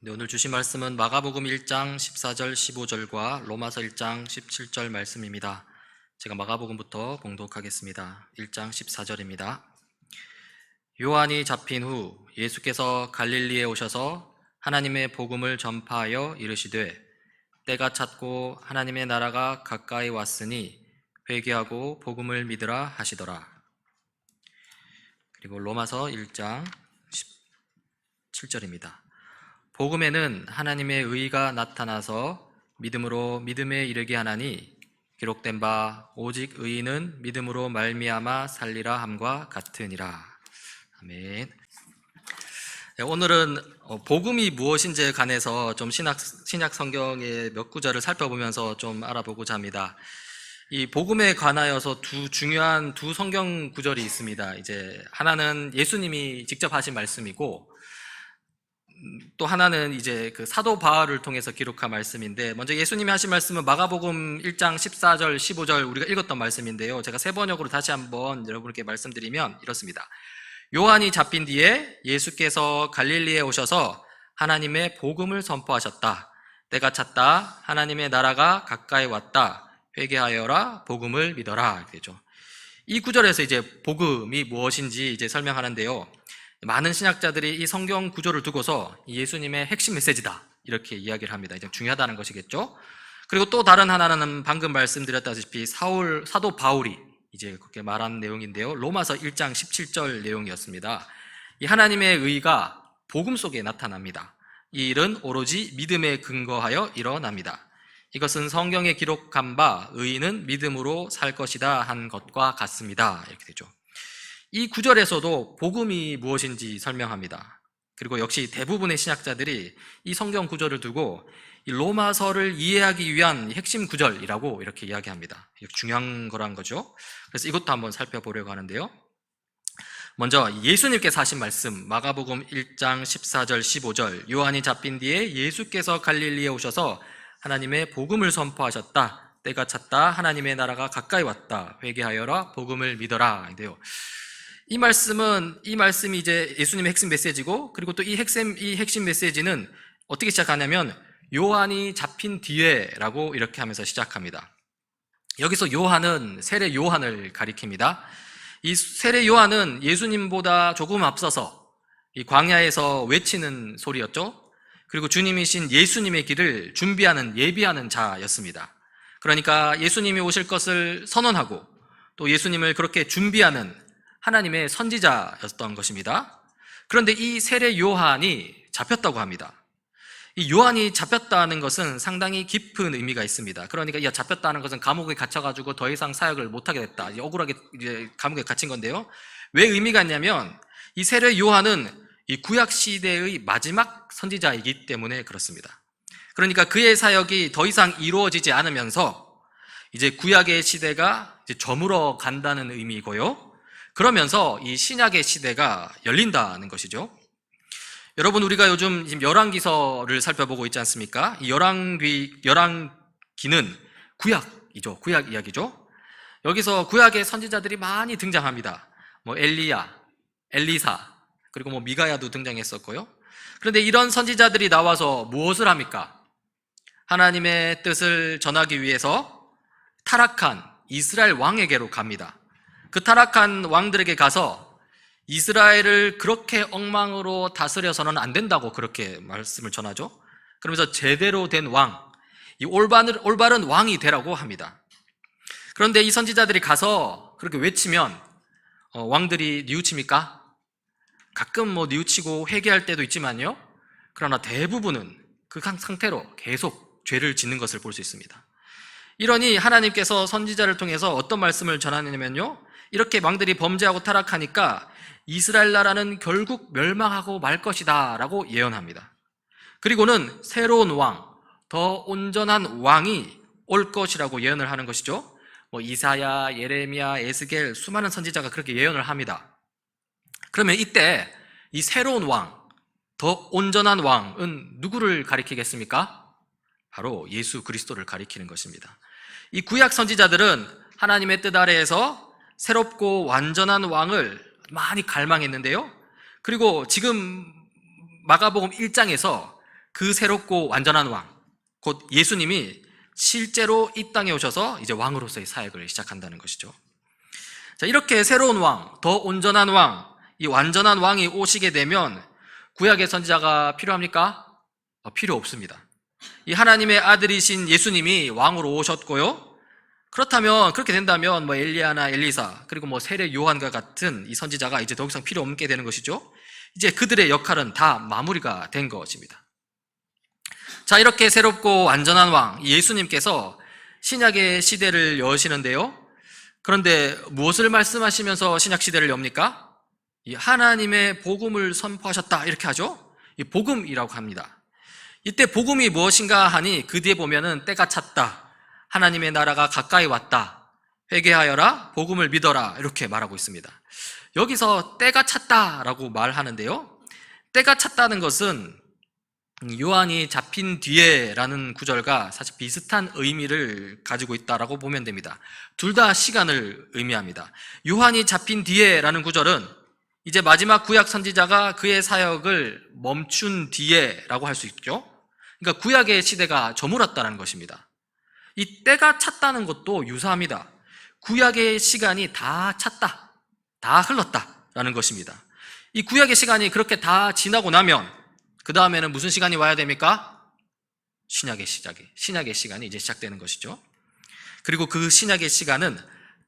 네, 오늘 주신 말씀은 마가복음 1장 14절 15절과 로마서 1장 17절 말씀입니다. 제가 마가복음부터 봉독하겠습니다. 1장 14절입니다. 요한이 잡힌 후 예수께서 갈릴리에 오셔서 하나님의 복음을 전파하여 이르시되 때가 찼고 하나님의 나라가 가까이 왔으니 회개하고 복음을 믿으라 하시더라. 그리고 로마서 1장 17절입니다. 복음에는 하나님의 의가 나타나서 믿음으로 믿음에 이르게 하나니 기록된 바 오직 의인은 믿음으로 말미암아 살리라 함과 같으니라. 아멘. 오늘은 복음이 무엇인지에 관해서 좀 신약 성경의 몇 구절을 살펴보면서 좀 알아보고자 합니다. 이 복음에 관하여서 중요한 두 성경 구절이 있습니다. 이제 하나는 예수님이 직접 하신 말씀이고 또 하나는 이제 그 사도 바울을 통해서 기록한 말씀인데, 먼저 예수님이 하신 말씀은 마가복음 1장 14절 15절 우리가 읽었던 말씀인데요, 제가 세 번역으로 다시 한번 여러분께 말씀드리면 이렇습니다. 요한이 잡힌 뒤에 예수께서 갈릴리에 오셔서 하나님의 복음을 선포하셨다. 때가 찼다. 하나님의 나라가 가까이 왔다. 회개하여라. 복음을 믿어라. 이렇게 되죠. 이 구절에서 이제 복음이 무엇인지 이제 설명하는데요, 많은 신학자들이 이 성경 구조를 두고서 예수님의 핵심 메시지다 이렇게 이야기를 합니다. 이제 중요하다는 것이겠죠. 그리고 또 다른 하나는 방금 말씀드렸다시피 사도 바울이 이제 그렇게 말한 내용인데요, 로마서 1장 17절 내용이었습니다. 이 하나님의 의가 복음 속에 나타납니다. 이 일은 오로지 믿음에 근거하여 일어납니다. 이것은 성경에 기록한 바 의인은 믿음으로 살 것이다 한 것과 같습니다. 이렇게 되죠. 이 구절에서도 복음이 무엇인지 설명합니다. 그리고 역시 대부분의 신학자들이 이 성경 구절을 두고 이 로마서를 이해하기 위한 핵심 구절이라고 이렇게 이야기합니다. 중요한 거란 거죠. 그래서 이것도 한번 살펴보려고 하는데요, 먼저 예수님께서 하신 말씀, 마가복음 1장 14절 15절, 요한이 잡힌 뒤에 예수께서 갈릴리에 오셔서 하나님의 복음을 선포하셨다. 때가 찼다. 하나님의 나라가 가까이 왔다. 회개하여라. 복음을 믿어라. 인데요, 이 말씀이 이제 예수님의 핵심 메시지고, 그리고 또 이 핵심 메시지는 어떻게 시작하냐면 요한이 잡힌 뒤에라고 이렇게 하면서 시작합니다. 여기서 요한은 세례 요한을 가리킵니다. 이 세례 요한은 예수님보다 조금 앞서서 이 광야에서 외치는 소리였죠. 그리고 주님이신 예수님의 길을 예비하는 자였습니다. 그러니까 예수님이 오실 것을 선언하고 또 예수님을 그렇게 준비하는 하나님의 선지자였던 것입니다. 그런데 이 세례 요한이 잡혔다고 합니다. 이 요한이 잡혔다는 것은 상당히 깊은 의미가 있습니다. 그러니까 잡혔다는 것은 감옥에 갇혀가지고 더 이상 사역을 못하게 됐다, 억울하게 이제 감옥에 갇힌 건데요, 왜 의미가 있냐면 이 세례 요한은 이 구약 시대의 마지막 선지자이기 때문에 그렇습니다. 그러니까 그의 사역이 더 이상 이루어지지 않으면서 이제 구약의 시대가 이제 저물어 간다는 의미이고요, 그러면서 이 신약의 시대가 열린다는 것이죠. 여러분, 우리가 요즘 지금 열왕기서를 살펴보고 있지 않습니까? 이 열왕기는 구약이죠. 구약 이야기죠. 여기서 구약의 선지자들이 많이 등장합니다. 엘리야, 엘리사, 그리고 미가야도 등장했었고요. 그런데 이런 선지자들이 나와서 무엇을 합니까? 하나님의 뜻을 전하기 위해서 타락한 이스라엘 왕에게로 갑니다. 그 타락한 왕들에게 가서 이스라엘을 그렇게 엉망으로 다스려서는 안 된다고 그렇게 말씀을 전하죠. 그러면서 제대로 된 왕, 이 올바른 왕이 되라고 합니다. 그런데 이 선지자들이 가서 그렇게 외치면 왕들이 뉘우칩니까? 가끔 뉘우치고 회개할 때도 있지만요, 그러나 대부분은 그 상태로 계속 죄를 짓는 것을 볼 수 있습니다. 이러니 하나님께서 선지자를 통해서 어떤 말씀을 전하냐면요, 이렇게 왕들이 범죄하고 타락하니까 이스라엘 나라는 결국 멸망하고 말 것이다 라고 예언합니다. 그리고는 새로운 왕, 더 온전한 왕이 올 것이라고 예언을 하는 것이죠. 이사야, 예레미야, 에스겔, 수많은 선지자가 그렇게 예언을 합니다. 그러면 이때 이 새로운 왕, 더 온전한 왕은 누구를 가리키겠습니까? 바로 예수 그리스도를 가리키는 것입니다. 이 구약 선지자들은 하나님의 뜻 아래에서 새롭고 완전한 왕을 많이 갈망했는데요, 그리고 지금 마가복음 1장에서 그 새롭고 완전한 왕, 곧 예수님이 실제로 이 땅에 오셔서 이제 왕으로서의 사역을 시작한다는 것이죠. 자, 이렇게 새로운 왕, 더 온전한 왕, 이 완전한 왕이 오시게 되면 구약의 선지자가 필요합니까? 필요 없습니다. 이 하나님의 아들이신 예수님이 왕으로 오셨고요. 그렇다면, 그렇게 된다면 엘리야나 엘리사, 그리고 세례 요한과 같은 이 선지자가 이제 더 이상 필요 없게 되는 것이죠. 이제 그들의 역할은 다 마무리가 된 것입니다. 자, 이렇게 새롭고 완전한 왕, 예수님께서 신약의 시대를 여시는데요. 그런데 무엇을 말씀하시면서 신약 시대를 엽니까? 이 하나님의 복음을 선포하셨다, 이렇게 하죠. 이 복음이라고 합니다. 이때 복음이 무엇인가 하니 그 뒤에 보면은 때가 찼다, 하나님의 나라가 가까이 왔다, 회개하여라, 복음을 믿어라, 이렇게 말하고 있습니다. 여기서 때가 찼다라고 말하는데요. 때가 찼다는 것은 요한이 잡힌 뒤에라는 구절과 사실 비슷한 의미를 가지고 있다라고 보면 됩니다. 둘 다 시간을 의미합니다. 요한이 잡힌 뒤에라는 구절은 이제 마지막 구약 선지자가 그의 사역을 멈춘 뒤에라고 할 수 있죠. 그러니까 구약의 시대가 저물었다는 것입니다. 이 때가 찼다는 것도 유사합니다. 구약의 시간이 다 찼다, 다 흘렀다라는 것입니다. 이 구약의 시간이 그렇게 다 지나고 나면 그 다음에는 무슨 시간이 와야 됩니까? 신약의 시간이 이제 시작되는 것이죠. 그리고 그 신약의 시간은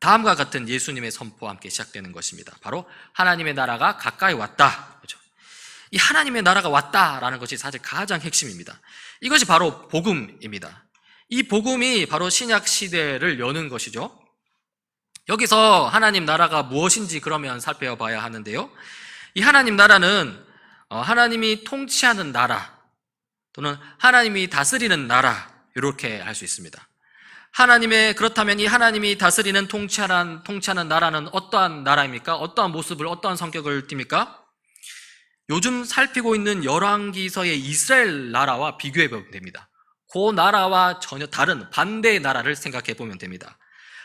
다음과 같은 예수님의 선포와 함께 시작되는 것입니다. 바로 하나님의 나라가 가까이 왔다. 그렇죠? 이 하나님의 나라가 왔다라는 것이 사실 가장 핵심입니다. 이것이 바로 복음입니다. 이 복음이 바로 신약 시대를 여는 것이죠. 여기서 하나님 나라가 무엇인지 그러면 살펴봐야 하는데요. 이 하나님 나라는 하나님이 통치하는 나라 또는 하나님이 다스리는 나라, 이렇게 할 수 있습니다. 그렇다면 이 하나님이 다스리는 통치하는 나라는 어떠한 나라입니까? 어떠한 모습을, 어떠한 성격을 띱니까? 요즘 살피고 있는 열왕기서의 이스라엘 나라와 비교해 보면 됩니다. 그 나라와 전혀 다른 반대의 나라를 생각해 보면 됩니다.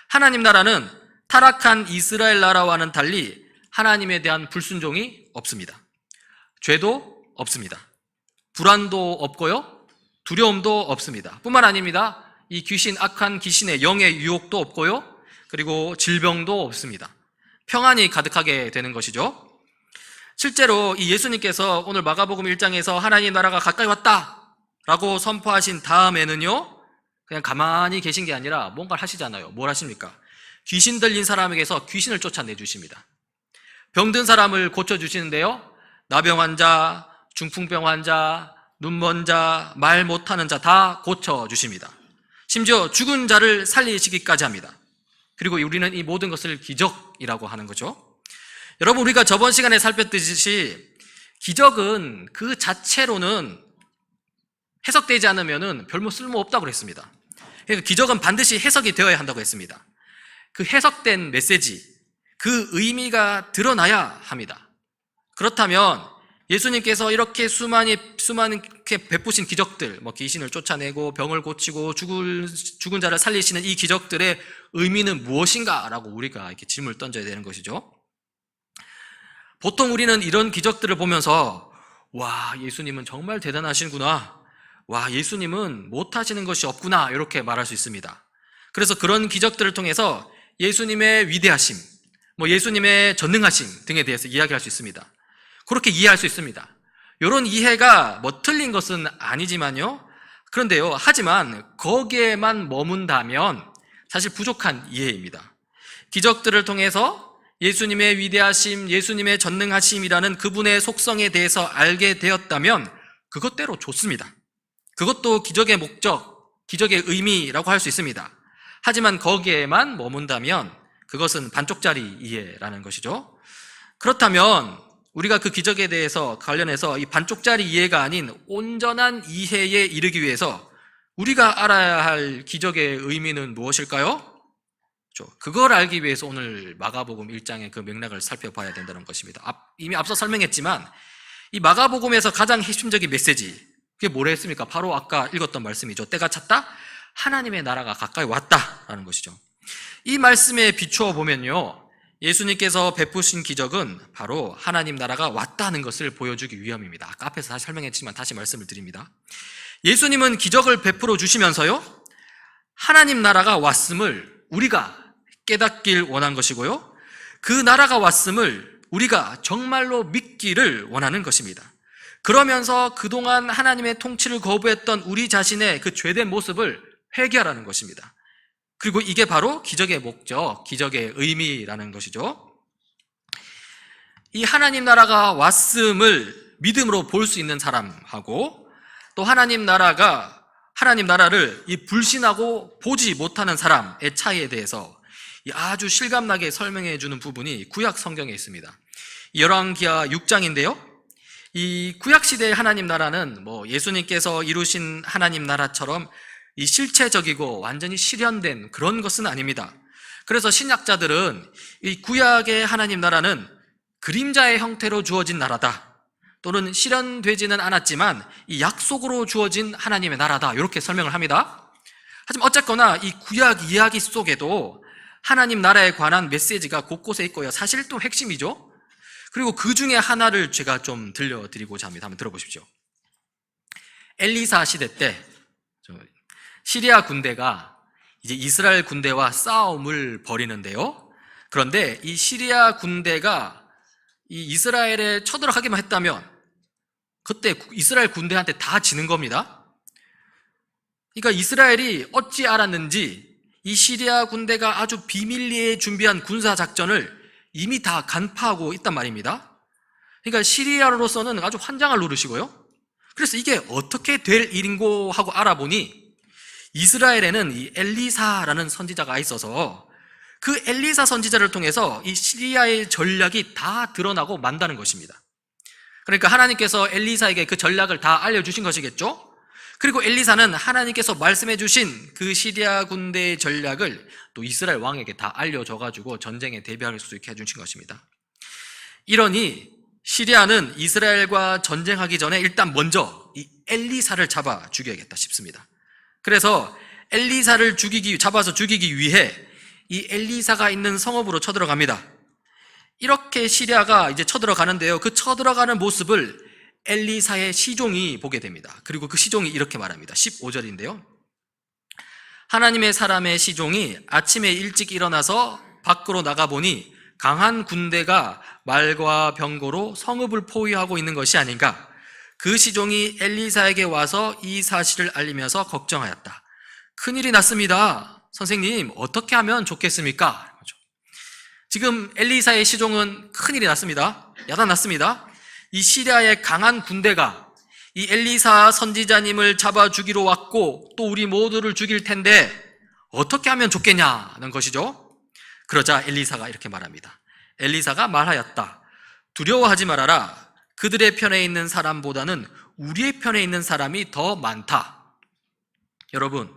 하나님 나라는 타락한 이스라엘 나라와는 달리 하나님에 대한 불순종이 없습니다. 죄도 없습니다. 불안도 없고요. 두려움도 없습니다. 뿐만 아닙니다. 이 악한 귀신의 영의 유혹도 없고요. 그리고 질병도 없습니다. 평안이 가득하게 되는 것이죠. 실제로 이 예수님께서 오늘 마가복음 1장에서 하나님 나라가 가까이 왔다 라고 선포하신 다음에는요, 그냥 가만히 계신 게 아니라 뭔가를 하시잖아요. 뭘 하십니까? 귀신 들린 사람에게서 귀신을 쫓아내 주십니다. 병든 사람을 고쳐주시는데요, 나병 환자, 중풍병 환자, 눈먼 자, 말 못하는 자 다 고쳐주십니다. 심지어 죽은 자를 살리시기까지 합니다. 그리고 우리는 이 모든 것을 기적이라고 하는 거죠. 여러분, 우리가 저번 시간에 살폈듯이 기적은 그 자체로는 해석되지 않으면 별로 쓸모없다고 그랬습니다. 그러니까 기적은 반드시 해석이 되어야 한다고 했습니다. 그 해석된 메시지, 그 의미가 드러나야 합니다. 그렇다면 예수님께서 이렇게 수많은 베푸신 기적들, 귀신을 쫓아내고 병을 고치고 죽은 자를 살리시는 이 기적들의 의미는 무엇인가라고 우리가 이렇게 질문을 던져야 되는 것이죠. 보통 우리는 이런 기적들을 보면서 와, 예수님은 정말 대단하시구나, 와, 예수님은 못하시는 것이 없구나, 이렇게 말할 수 있습니다. 그래서 그런 기적들을 통해서 예수님의 위대하심, 예수님의 전능하심 등에 대해서 이야기할 수 있습니다. 그렇게 이해할 수 있습니다. 이런 이해가 틀린 것은 아니지만요. 그런데요, 하지만 거기에만 머문다면 사실 부족한 이해입니다. 기적들을 통해서 예수님의 위대하심, 예수님의 전능하심이라는 그분의 속성에 대해서 알게 되었다면 그것대로 좋습니다. 그것도 기적의 목적, 기적의 의미라고 할 수 있습니다. 하지만 거기에만 머문다면 그것은 반쪽짜리 이해라는 것이죠. 그렇다면 우리가 그 기적에 대해서 관련해서 이 반쪽짜리 이해가 아닌 온전한 이해에 이르기 위해서 우리가 알아야 할 기적의 의미는 무엇일까요? 그걸 알기 위해서 오늘 마가복음 1장의 그 맥락을 살펴봐야 된다는 것입니다. 이미 앞서 설명했지만 이 마가복음에서 가장 핵심적인 메시지, 그게 뭐라 했습니까? 바로 아까 읽었던 말씀이죠. 때가 찼다, 하나님의 나라가 가까이 왔다라는 것이죠. 이 말씀에 비추어 보면요, 예수님께서 베푸신 기적은 바로 하나님 나라가 왔다는 것을 보여주기 위함입니다. 아까 앞에서 다시 설명했지만 다시 말씀을 드립니다. 예수님은 기적을 베풀어 주시면서요, 하나님 나라가 왔음을 우리가 깨닫길 원한 것이고요, 그 나라가 왔음을 우리가 정말로 믿기를 원하는 것입니다. 그러면서 그동안 하나님의 통치를 거부했던 우리 자신의 그 죄된 모습을 회개하라는 것입니다. 그리고 이게 바로 기적의 목적, 기적의 의미라는 것이죠. 이 하나님 나라가 왔음을 믿음으로 볼 수 있는 사람하고, 또 하나님 나라를 이 불신하고 보지 못하는 사람의 차이에 대해서 아주 실감나게 설명해 주는 부분이 구약 성경에 있습니다. 열왕기하 6장인데요. 이 구약 시대의 하나님 나라는 예수님께서 이루신 하나님 나라처럼 이 실체적이고 완전히 실현된 그런 것은 아닙니다. 그래서 신약자들은 이 구약의 하나님 나라는 그림자의 형태로 주어진 나라다, 또는 실현되지는 않았지만 이 약속으로 주어진 하나님의 나라다, 이렇게 설명을 합니다. 하지만 어쨌거나 이 구약 이야기 속에도 하나님 나라에 관한 메시지가 곳곳에 있고요, 사실 또 핵심이죠. 그리고 그 중에 하나를 제가 좀 들려드리고자 합니다. 한번 들어보십시오. 엘리사 시대 때 시리아 군대가 이제 이스라엘 군대와 싸움을 벌이는데요, 그런데 이 시리아 군대가 이 이스라엘에 쳐들어가기만 했다면 그때 이스라엘 군대한테 다 지는 겁니다. 그러니까 이스라엘이 어찌 알았는지 이 시리아 군대가 아주 비밀리에 준비한 군사작전을 이미 다 간파하고 있단 말입니다. 그러니까 시리아로서는 아주 환장을 누르시고요, 그래서 이게 어떻게 될 일인고 하고 알아보니 이스라엘에는 이 엘리사라는 선지자가 있어서 그 엘리사 선지자를 통해서 이 시리아의 전략이 다 드러나고 만다는 것입니다. 그러니까 하나님께서 엘리사에게 그 전략을 다 알려주신 것이겠죠. 그리고 엘리사는 하나님께서 말씀해 주신 그 시리아 군대의 전략을 또 이스라엘 왕에게 다 알려줘가지고 전쟁에 대비할 수 있게 해주신 것입니다. 이러니 시리아는 이스라엘과 전쟁하기 전에 일단 먼저 이 엘리사를 잡아 죽여야겠다 싶습니다. 그래서 엘리사를 잡아서 죽이기 위해 이 엘리사가 있는 성읍으로 쳐들어갑니다. 이렇게 시리아가 이제 쳐들어가는데요, 그 쳐들어가는 모습을 엘리사의 시종이 보게 됩니다. 그리고 그 시종이 이렇게 말합니다. 15절인데요. 하나님의 사람의 시종이 아침에 일찍 일어나서 밖으로 나가보니 강한 군대가 말과 병거로 성읍을 포위하고 있는 것이 아닌가. 그 시종이 엘리사에게 와서 이 사실을 알리면서 걱정하였다. 큰일이 났습니다. 선생님, 어떻게 하면 좋겠습니까? 지금 엘리사의 시종은 큰일이 났습니다. 야단났습니다. 이 시리아의 강한 군대가 이 엘리사 선지자님을 잡아 죽이러 왔고 또 우리 모두를 죽일 텐데 어떻게 하면 좋겠냐는 것이죠. 그러자 엘리사가 이렇게 말합니다. 엘리사가 말하였다. 두려워하지 말아라. 그들의 편에 있는 사람보다는 우리의 편에 있는 사람이 더 많다. 여러분,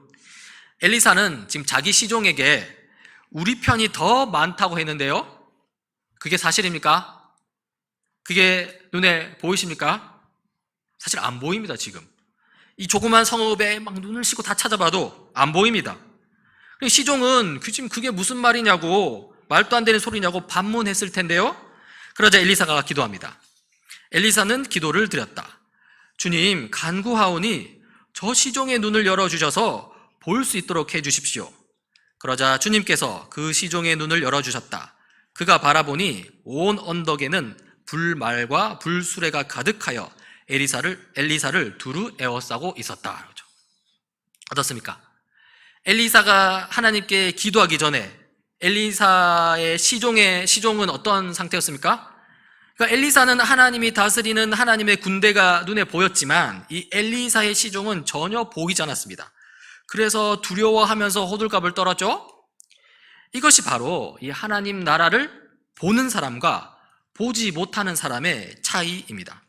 엘리사는 지금 자기 시종에게 우리 편이 더 많다고 했는데요, 그게 사실입니까? 그게 눈에 보이십니까? 사실 안 보입니다. 지금 이 조그만 성읍에 막 눈을 씻고 다 찾아봐도 안 보입니다. 시종은 지금 그게 무슨 말이냐고, 말도 안 되는 소리냐고 반문했을 텐데요. 그러자 엘리사가 기도합니다. 엘리사는 기도를 드렸다. 주님, 간구하오니 저 시종의 눈을 열어주셔서 볼 수 있도록 해주십시오. 그러자 주님께서 그 시종의 눈을 열어주셨다. 그가 바라보니 온 언덕에는 불말과 불수레가 가득하여 엘리사를 두루 에워싸고 있었다. 어떻습니까? 엘리사가 하나님께 기도하기 전에 엘리사의 시종은 어떤 상태였습니까? 그러니까 엘리사는 하나님이 다스리는 하나님의 군대가 눈에 보였지만 이 엘리사의 시종은 전혀 보이지 않았습니다. 그래서 두려워하면서 호들갑을 떨었죠. 이것이 바로 이 하나님 나라를 보는 사람과 보지 못하는 사람의 차이입니다.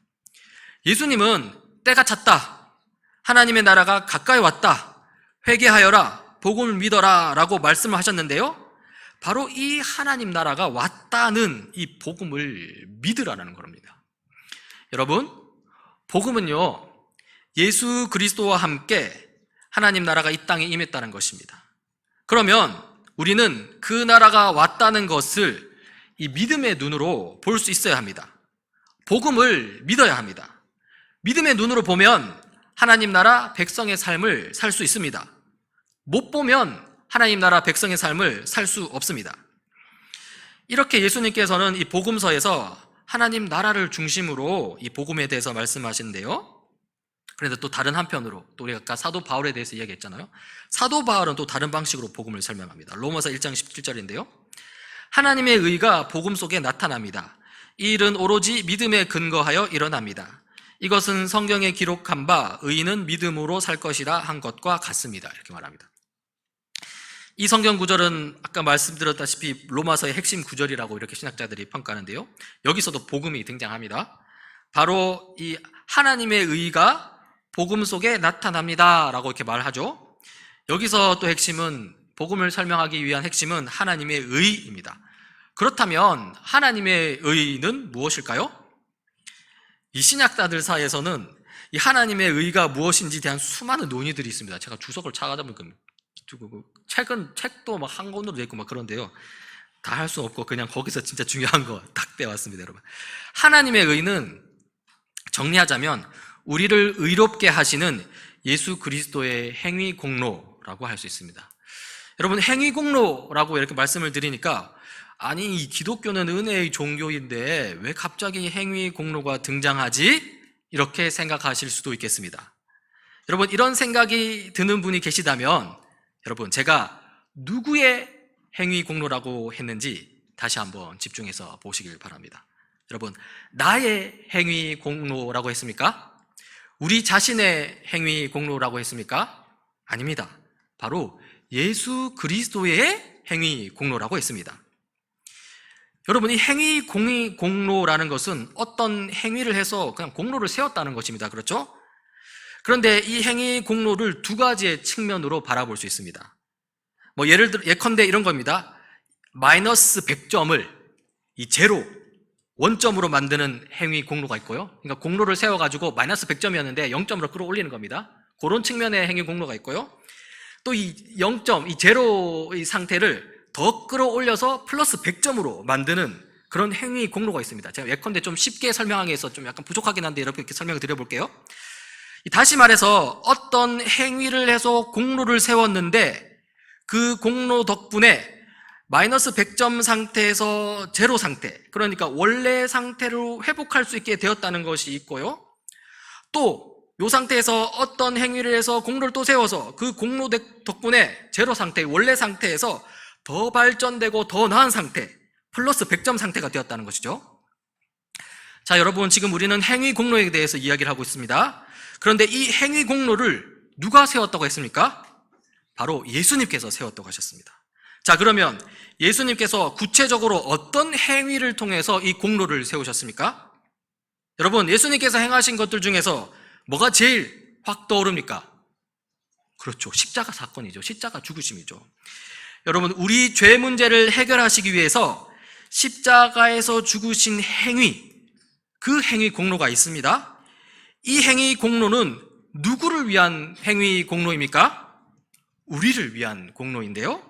예수님은 때가 찼다, 하나님의 나라가 가까이 왔다, 회개하여라, 복음을 믿어라 라고 말씀을 하셨는데요, 바로 이 하나님 나라가 왔다는 이 복음을 믿으라는 겁니다. 여러분, 복음은요, 예수 그리스도와 함께 하나님 나라가 이 땅에 임했다는 것입니다. 그러면 우리는 그 나라가 왔다는 것을 이 믿음의 눈으로 볼 수 있어야 합니다. 복음을 믿어야 합니다. 믿음의 눈으로 보면 하나님 나라 백성의 삶을 살 수 있습니다. 못 보면 하나님 나라 백성의 삶을 살 수 없습니다. 이렇게 예수님께서는 이 복음서에서 하나님 나라를 중심으로 이 복음에 대해서 말씀하시는데요. 그런데 또 다른 한편으로, 또 우리가 아까 사도 바울에 대해서 이야기했잖아요. 사도 바울은 또 다른 방식으로 복음을 설명합니다. 로마서 1장 17절인데요. 하나님의 의가 복음 속에 나타납니다. 이 일은 오로지 믿음에 근거하여 일어납니다. 이것은 성경에 기록한 바 의인은 믿음으로 살 것이라 한 것과 같습니다. 이렇게 말합니다. 이 성경 구절은 아까 말씀드렸다시피 로마서의 핵심 구절이라고 이렇게 신학자들이 평가하는데요. 여기서도 복음이 등장합니다. 바로 이 하나님의 의가 복음 속에 나타납니다 라고 이렇게 말하죠. 여기서 또 핵심은, 복음을 설명하기 위한 핵심은 하나님의 의입니다. 그렇다면 하나님의 의는 무엇일까요? 이 신약자들 사이에서는 이 하나님의 의가 무엇인지 대한 수많은 논의들이 있습니다. 제가 주석을 찾아다 보니까 책도 막 한 권으로 돼 있고 막 그런데요. 다 할 수 없고 그냥 거기서 진짜 중요한 거 딱 빼왔습니다, 여러분. 하나님의 의는 정리하자면 우리를 의롭게 하시는 예수 그리스도의 행위 공로라고 할 수 있습니다. 여러분, 행위 공로라고 이렇게 말씀을 드리니까, 아니 이 기독교는 은혜의 종교인데 왜 갑자기 행위 공로가 등장하지? 이렇게 생각하실 수도 있겠습니다. 여러분, 이런 생각이 드는 분이 계시다면 여러분, 제가 누구의 행위 공로라고 했는지 다시 한번 집중해서 보시길 바랍니다. 여러분, 나의 행위 공로라고 했습니까? 우리 자신의 행위 공로라고 했습니까? 아닙니다. 바로 예수 그리스도의 행위 공로라고 했습니다. 여러분, 이 행위 공로라는 것은 어떤 행위를 해서 그냥 공로를 세웠다는 것입니다. 그렇죠? 그런데 이 행위 공로를 두 가지의 측면으로 바라볼 수 있습니다. 예를 들어, 예컨대 이런 겁니다. 마이너스 100점을 이 제로, 원점으로 만드는 행위 공로가 있고요. 그러니까 공로를 세워가지고 마이너스 100점이었는데 0점으로 끌어올리는 겁니다. 그런 측면의 행위 공로가 있고요. 또 이 0점, 이 제로의 상태를 더 끌어올려서 플러스 100점으로 만드는 그런 행위 공로가 있습니다. 제가 예컨대 좀 쉽게 설명하기 위해서 좀 약간 부족하긴 한데 이렇게 설명을 드려볼게요. 다시 말해서 어떤 행위를 해서 공로를 세웠는데 그 공로 덕분에 마이너스 100점 상태에서 제로 상태, 그러니까 원래 상태로 회복할 수 있게 되었다는 것이 있고요. 또 이 상태에서 어떤 행위를 해서 공로를 또 세워서 그 공로 덕분에 제로 상태, 원래 상태에서 더 발전되고 더 나은 상태, 플러스 100점 상태가 되었다는 것이죠. 자, 여러분, 지금 우리는 행위 공로에 대해서 이야기를 하고 있습니다. 그런데 이 행위 공로를 누가 세웠다고 했습니까? 바로 예수님께서 세웠다고 하셨습니다. 자, 그러면 예수님께서 구체적으로 어떤 행위를 통해서 이 공로를 세우셨습니까? 여러분, 예수님께서 행하신 것들 중에서 뭐가 제일 확 떠오릅니까? 그렇죠. 십자가 사건이죠. 십자가 죽으심이죠. 여러분, 우리 죄 문제를 해결하시기 위해서 십자가에서 죽으신 행위, 그 행위 공로가 있습니다. 이 행위 공로는 누구를 위한 행위 공로입니까? 우리를 위한 공로인데요.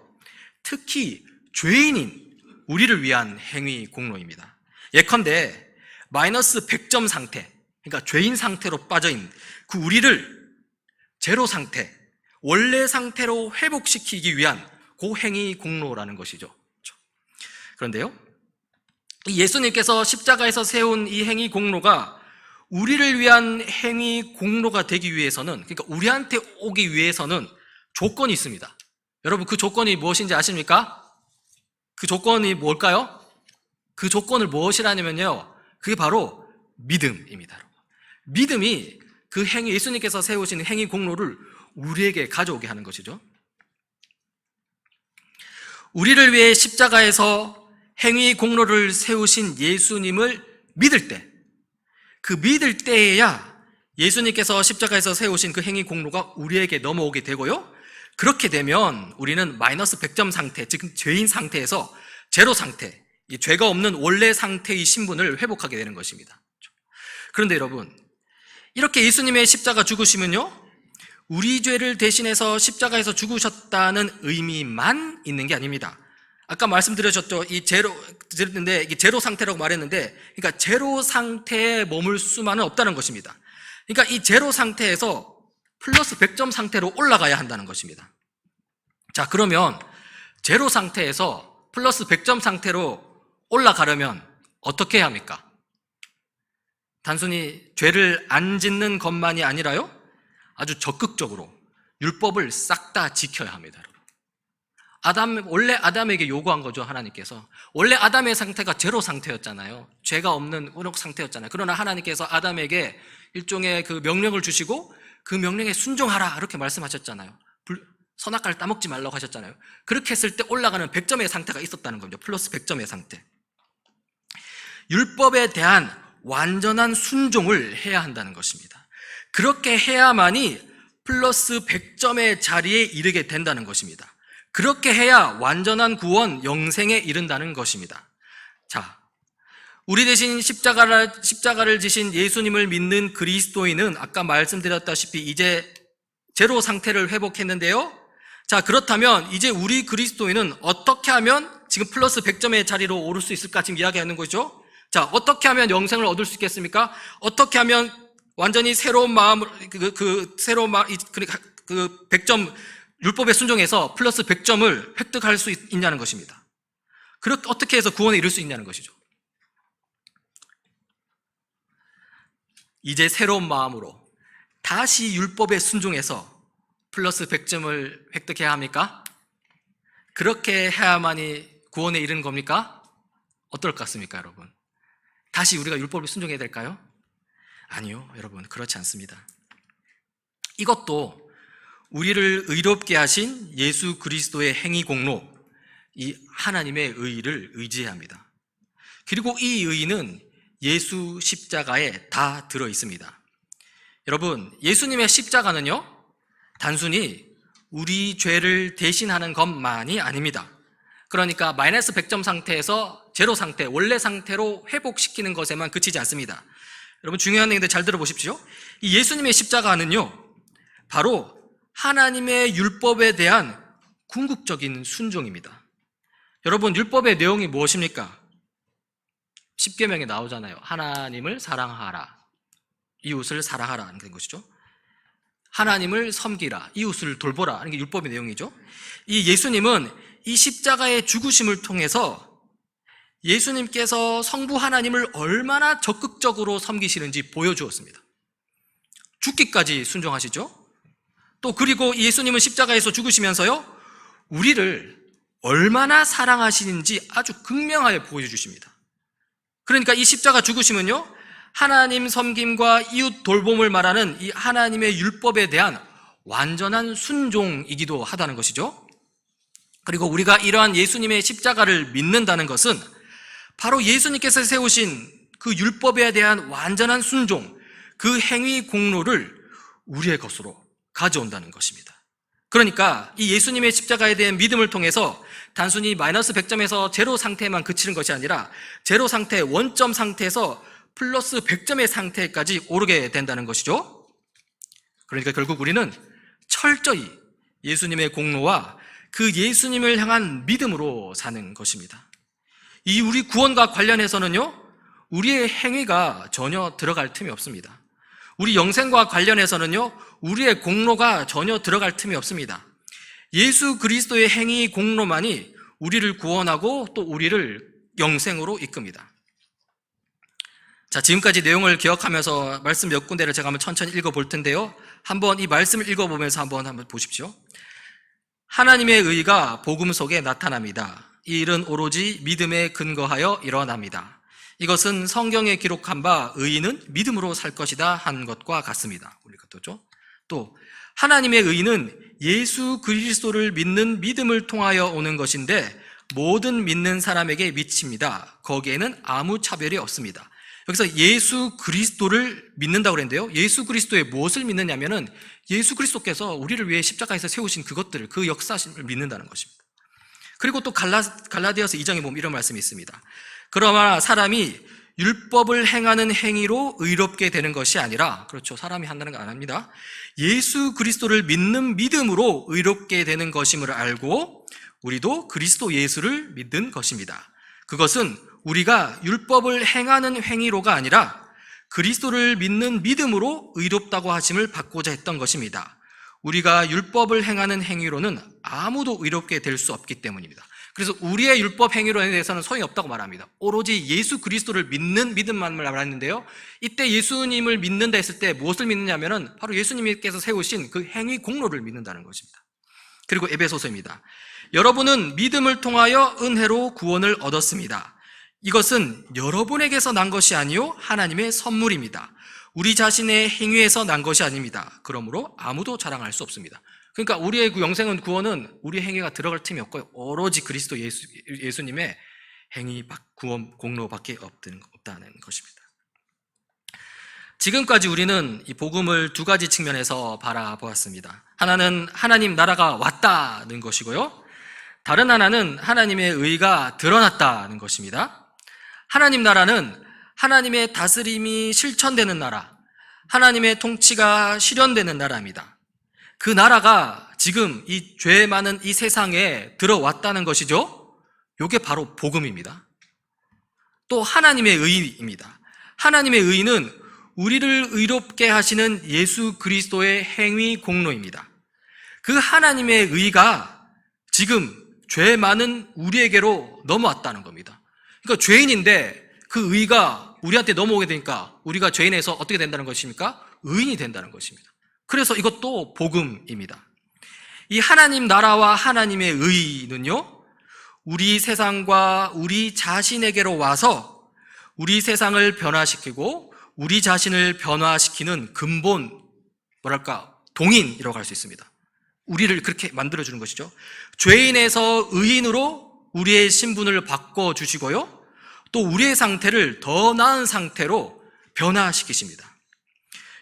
특히 죄인인 우리를 위한 행위 공로입니다. 예컨대 마이너스 100점 상태, 그러니까 죄인 상태로 빠져있는 그 우리를 제로 상태, 원래 상태로 회복시키기 위한 그 행위 공로라는 것이죠. 그런데요, 이 예수님께서 십자가에서 세운 이 행위 공로가 우리를 위한 행위 공로가 되기 위해서는, 그러니까 우리한테 오기 위해서는 조건이 있습니다. 여러분, 그 조건이 무엇인지 아십니까? 그 조건이 뭘까요? 그 조건을 무엇이라냐면요, 그게 바로 믿음입니다. 믿음이 그 행위, 예수님께서 세우신 행위 공로를 우리에게 가져오게 하는 것이죠. 우리를 위해 십자가에서 행위 공로를 세우신 예수님을 믿을 때, 그 믿을 때에야 예수님께서 십자가에서 세우신 그 행위 공로가 우리에게 넘어오게 되고요. 그렇게 되면 우리는 마이너스 100점 상태, 즉 죄인 상태에서 제로 상태, 이 죄가 없는 원래 상태의 신분을 회복하게 되는 것입니다. 그런데 여러분, 이렇게 예수님의 십자가 죽으심은요, 우리 죄를 대신해서 십자가에서 죽으셨다는 의미만 있는 게 아닙니다. 아까 말씀드렸죠. 이 제로인데 이게 제로 상태라고 말했는데, 그러니까 제로 상태에 머물 수만은 없다는 것입니다. 그러니까 이 제로 상태에서 플러스 100점 상태로 올라가야 한다는 것입니다. 자, 그러면 제로 상태에서 플러스 100점 상태로 올라가려면 어떻게 해야 합니까? 단순히 죄를 안 짓는 것만이 아니라요, 아주 적극적으로 율법을 싹 다 지켜야 합니다. 원래 아담에게 요구한 거죠, 하나님께서. 원래 아담의 상태가 제로 상태였잖아요. 죄가 없는 온옥 상태였잖아요. 그러나 하나님께서 아담에게 일종의 그 명령을 주시고 그 명령에 순종하라 이렇게 말씀하셨잖아요. 선악과를 따먹지 말라고 하셨잖아요. 그렇게 했을 때 올라가는 100점의 상태가 있었다는 거죠. 플러스 100점의 상태. 율법에 대한 완전한 순종을 해야 한다는 것입니다. 그렇게 해야만이 플러스 100점의 자리에 이르게 된다는 것입니다. 그렇게 해야 완전한 구원, 영생에 이른다는 것입니다. 자, 우리 대신 십자가를 지신 예수님을 믿는 그리스도인은 아까 말씀드렸다시피 이제 제로 상태를 회복했는데요. 자, 그렇다면 이제 우리 그리스도인은 어떻게 하면 지금 플러스 100점의 자리로 오를 수 있을까 지금 이야기하는 거죠. 자, 어떻게 하면 영생을 얻을 수 있겠습니까? 어떻게 하면 완전히 새로운 마음을, 그러니까 그 100점, 율법에 순종해서 플러스 100점을 획득할 수 있냐는 것입니다. 그렇게 어떻게 해서 구원에 이룰 수 있냐는 것이죠. 이제 새로운 마음으로 다시 율법에 순종해서 플러스 100점을 획득해야 합니까? 그렇게 해야만이 구원에 이르는 겁니까? 어떨 것 같습니까, 여러분? 다시 우리가 율법을 순종해야 될까요? 아니요, 여러분, 그렇지 않습니다. 이것도 우리를 의롭게 하신 예수 그리스도의 행위 공로, 이 하나님의 의의를 의지해야 합니다. 그리고 이 의의는 예수 십자가에 다 들어 있습니다. 여러분, 예수님의 십자가는요, 단순히 우리 죄를 대신하는 것만이 아닙니다. 그러니까 마이너스 100점 상태에서 제로 상태, 원래 상태로 회복시키는 것에만 그치지 않습니다. 여러분, 중요한 얘기인데 잘 들어보십시오. 이 예수님의 십자가는요, 바로 하나님의 율법에 대한 궁극적인 순종입니다. 여러분, 율법의 내용이 무엇입니까? 십계명에 나오잖아요. 하나님을 사랑하라, 이웃을 사랑하라 하는 것이죠. 하나님을 섬기라, 이웃을 돌보라 하는 게 율법의 내용이죠. 이 예수님은 이 십자가의 죽으심을 통해서 예수님께서 성부 하나님을 얼마나 적극적으로 섬기시는지 보여주었습니다. 죽기까지 순종하시죠. 또 그리고 예수님은 십자가에서 죽으시면서요, 우리를 얼마나 사랑하시는지 아주 극명하게 보여주십니다. 그러니까 이 십자가 죽으심은요, 하나님 섬김과 이웃 돌봄을 말하는 이 하나님의 율법에 대한 완전한 순종이기도 하다는 것이죠. 그리고 우리가 이러한 예수님의 십자가를 믿는다는 것은 바로 예수님께서 세우신 그 율법에 대한 완전한 순종, 그 행위 공로를 우리의 것으로 가져온다는 것입니다. 그러니까 이 예수님의 십자가에 대한 믿음을 통해서 단순히 마이너스 100점에서 제로 상태에만 그치는 것이 아니라 제로 상태, 원점 상태에서 플러스 100점의 상태까지 오르게 된다는 것이죠. 그러니까 결국 우리는 철저히 예수님의 공로와 그 예수님을 향한 믿음으로 사는 것입니다. 이 우리 구원과 관련해서는요, 우리의 행위가 전혀 들어갈 틈이 없습니다. 우리 영생과 관련해서는요, 우리의 공로가 전혀 들어갈 틈이 없습니다. 예수 그리스도의 행위 공로만이 우리를 구원하고 또 우리를 영생으로 이끕니다. 자, 지금까지 내용을 기억하면서 말씀 몇 군데를 제가 한번 천천히 읽어볼 텐데요. 한번 이 말씀을 읽어보면서 한번 보십시오. 하나님의 의가 복음 속에 나타납니다. 이 일은 오로지 믿음에 근거하여 일어납니다. 이것은 성경에 기록한 바 의인은 믿음으로 살 것이다 한 것과 같습니다. 우리가 또 하나님의 의는 예수 그리스도를 믿는 믿음을 통하여 오는 것인데 모든 믿는 사람에게 미칩니다. 거기에는 아무 차별이 없습니다. 여기서 예수 그리스도를 믿는다고 그랬는데요, 예수 그리스도의 무엇을 믿느냐면은 예수 그리스도께서 우리를 위해 십자가에서 세우신 그것들을, 그 역사심을 믿는다는 것입니다. 그리고 또 갈라디아서 2장에 보면 이런 말씀이 있습니다. 그러나 사람이 율법을 행하는 행위로 의롭게 되는 것이 아니라, 그렇죠, 사람이 한다는 거 안 합니다. 예수 그리스도를 믿는 믿음으로 의롭게 되는 것임을 알고 우리도 그리스도 예수를 믿는 것입니다. 그것은 우리가 율법을 행하는 행위로가 아니라 그리스도를 믿는 믿음으로 의롭다고 하심을 받고자 했던 것입니다. 우리가 율법을 행하는 행위로는 아무도 의롭게 될 수 없기 때문입니다. 그래서 우리의 율법 행위로에 대해서는 소용이 없다고 말합니다. 오로지 예수 그리스도를 믿는 믿음만을 말하는데요, 이때 예수님을 믿는다 했을 때 무엇을 믿느냐면은 바로 예수님께서 세우신 그 행위 공로를 믿는다는 것입니다. 그리고 에베소서입니다. 여러분은 믿음을 통하여 은혜로 구원을 얻었습니다. 이것은 여러분에게서 난 것이 아니요 하나님의 선물입니다. 우리 자신의 행위에서 난 것이 아닙니다. 그러므로 아무도 자랑할 수 없습니다. 그러니까 우리의 영생은, 구원은 우리의 행위가 들어갈 틈이 없고요, 오로지 그리스도 예수님의 행위 구원 공로밖에 없다는 것입니다. 지금까지 우리는 이 복음을 두 가지 측면에서 바라보았습니다. 하나는 하나님 나라가 왔다는 것이고요, 다른 하나는 하나님의 의가 드러났다는 것입니다. 하나님 나라는 하나님의 다스림이 실천되는 나라, 하나님의 통치가 실현되는 나라입니다. 그 나라가 지금 이 죄 많은 이 세상에 들어왔다는 것이죠. 이게 바로 복음입니다. 또 하나님의 의입니다. 하나님의 의는 우리를 의롭게 하시는 예수 그리스도의 행위 공로입니다. 그 하나님의 의가 지금 죄 많은 우리에게로 넘어왔다는 겁니다. 그러니까 죄인인데 그 의가 우리한테 넘어오게 되니까 우리가 죄인에서 어떻게 된다는 것입니까? 의인이 된다는 것입니다. 그래서 이것도 복음입니다. 이 하나님 나라와 하나님의 의는요, 우리 세상과 우리 자신에게로 와서 우리 세상을 변화시키고 우리 자신을 변화시키는 근본, 동인이라고 할 수 있습니다. 우리를 그렇게 만들어주는 것이죠. 죄인에서 의인으로 우리의 신분을 바꿔주시고요, 또 우리의 상태를 더 나은 상태로 변화시키십니다.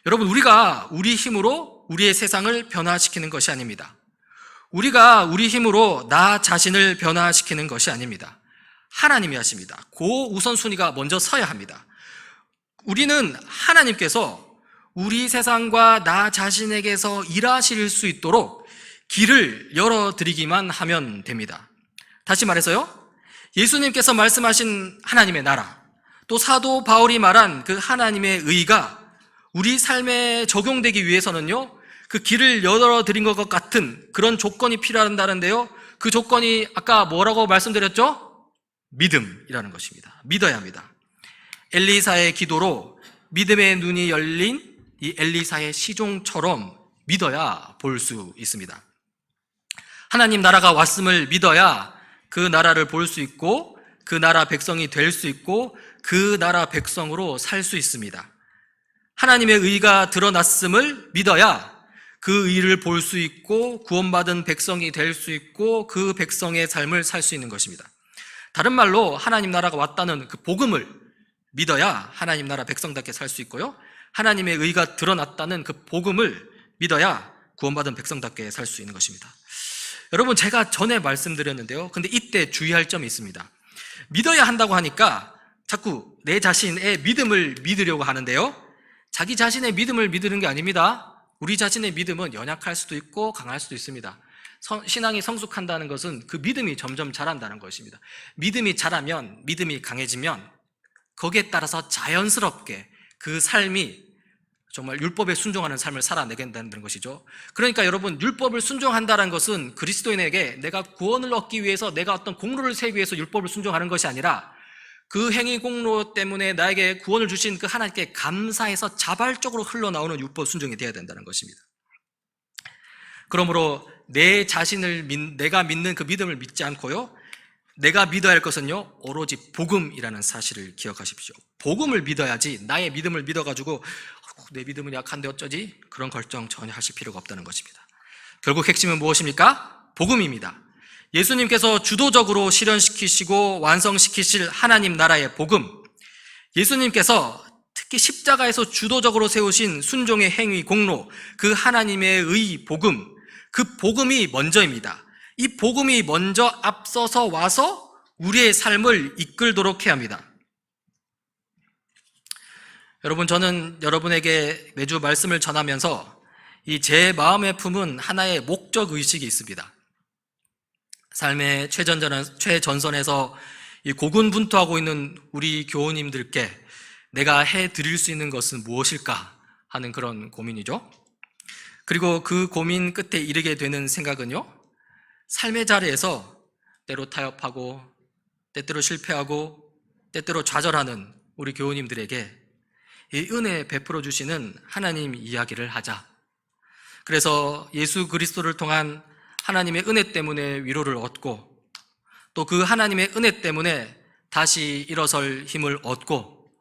여러분, 우리가 우리 힘으로 우리의 세상을 변화시키는 것이 아닙니다. 우리가 우리 힘으로 나 자신을 변화시키는 것이 아닙니다. 하나님이 하십니다. 그 우선순위가 먼저 서야 합니다. 우리는 하나님께서 우리 세상과 나 자신에게서 일하실 수 있도록 길을 열어드리기만 하면 됩니다. 다시 말해서요, 예수님께서 말씀하신 하나님의 나라, 또 사도 바울이 말한 그 하나님의 의가 우리 삶에 적용되기 위해서는요, 그 길을 열어드린 것 같은 그런 조건이 필요한다는데요, 그 조건이 아까 뭐라고 말씀드렸죠? 믿음이라는 것입니다. 믿어야 합니다. 엘리사의 기도로 믿음의 눈이 열린 이 엘리사의 시종처럼 믿어야 볼 수 있습니다. 하나님 나라가 왔음을 믿어야 그 나라를 볼 수 있고 그 나라 백성이 될 수 있고 그 나라 백성으로 살 수 있습니다. 하나님의 의가 드러났음을 믿어야 그 의를 볼 수 있고 구원받은 백성이 될 수 있고 그 백성의 삶을 살 수 있는 것입니다. 다른 말로 하나님 나라가 왔다는 그 복음을 믿어야 하나님 나라 백성답게 살 수 있고요, 하나님의 의가 드러났다는 그 복음을 믿어야 구원받은 백성답게 살 수 있는 것입니다. 여러분, 제가 전에 말씀드렸는데요, 근데 이때 주의할 점이 있습니다. 믿어야 한다고 하니까 자꾸 내 자신의 믿음을 믿으려고 하는데요, 자기 자신의 믿음을 믿는 게 아닙니다. 우리 자신의 믿음은 연약할 수도 있고 강할 수도 있습니다. 신앙이 성숙한다는 것은 그 믿음이 점점 자란다는 것입니다. 믿음이 자라면, 믿음이 강해지면 거기에 따라서 자연스럽게 그 삶이 정말 율법에 순종하는 삶을 살아내게 된다는 것이죠. 그러니까 여러분, 율법을 순종한다는 것은 그리스도인에게 내가 구원을 얻기 위해서 내가 어떤 공로를 세우기 위해서 율법을 순종하는 것이 아니라 그 행위 공로 때문에 나에게 구원을 주신 그 하나님께 감사해서 자발적으로 흘러나오는 율법 순종이 되어야 된다는 것입니다. 그러므로 내 자신을 내가 믿는 그 믿음을 믿지 않고요, 내가 믿어야 할 것은요, 오로지 복음이라는 사실을 기억하십시오. 복음을 믿어야지 나의 믿음을 믿어가지고 내 믿음은 약한데 어쩌지? 그런 걱정 전혀 하실 필요가 없다는 것입니다. 결국 핵심은 무엇입니까? 복음입니다. 예수님께서 주도적으로 실현시키시고 완성시키실 하나님 나라의 복음, 예수님께서 특히 십자가에서 주도적으로 세우신 순종의 행위 공로, 그 하나님의 의 복음, 그 복음이 먼저입니다. 이 복음이 먼저 앞서서 와서 우리의 삶을 이끌도록 해야 합니다. 여러분, 저는 여러분에게 매주 말씀을 전하면서 이 제 마음에 품은 하나의 목적 의식이 있습니다. 삶의 최전선에서 이 고군분투하고 있는 우리 교우님들께 내가 해드릴 수 있는 것은 무엇일까 하는 그런 고민이죠. 그리고 그 고민 끝에 이르게 되는 생각은요, 삶의 자리에서 때로 타협하고 때때로 실패하고 때때로 좌절하는 우리 교우님들에게 이 은혜 베풀어 주시는 하나님 이야기를 하자. 그래서 예수 그리스도를 통한 하나님의 은혜 때문에 위로를 얻고, 또 그 하나님의 은혜 때문에 다시 일어설 힘을 얻고,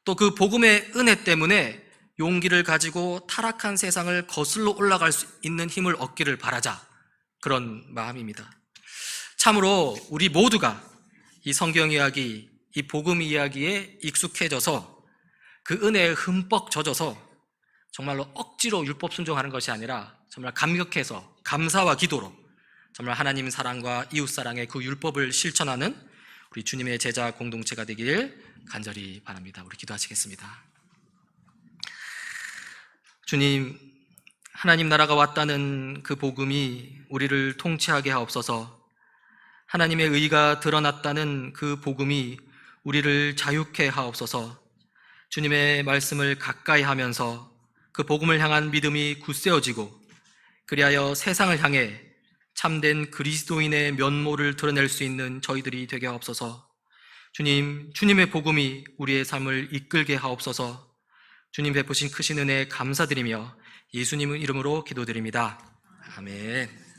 또 그 복음의 은혜 때문에 용기를 가지고 타락한 세상을 거슬러 올라갈 수 있는 힘을 얻기를 바라자, 그런 마음입니다. 참으로 우리 모두가 이 성경 이야기, 이 복음 이야기에 익숙해져서 그 은혜에 흠뻑 젖어서 정말로 억지로 율법 순종하는 것이 아니라 정말 감격해서 감사와 기도로 정말 하나님 사랑과 이웃 사랑의 그 율법을 실천하는 우리 주님의 제자 공동체가 되길 간절히 바랍니다. 우리 기도하시겠습니다. 주님, 하나님 나라가 왔다는 그 복음이 우리를 통치하게 하옵소서. 하나님의 의가 드러났다는 그 복음이 우리를 자유케 하옵소서. 주님의 말씀을 가까이 하면서 그 복음을 향한 믿음이 굳세어지고, 그리하여 세상을 향해 참된 그리스도인의 면모를 드러낼 수 있는 저희들이 되게 하옵소서. 주님, 주님의 복음이 우리의 삶을 이끌게 하옵소서. 주님 베푸신 크신 은혜 감사드리며 예수님 이름으로 기도드립니다. 아멘.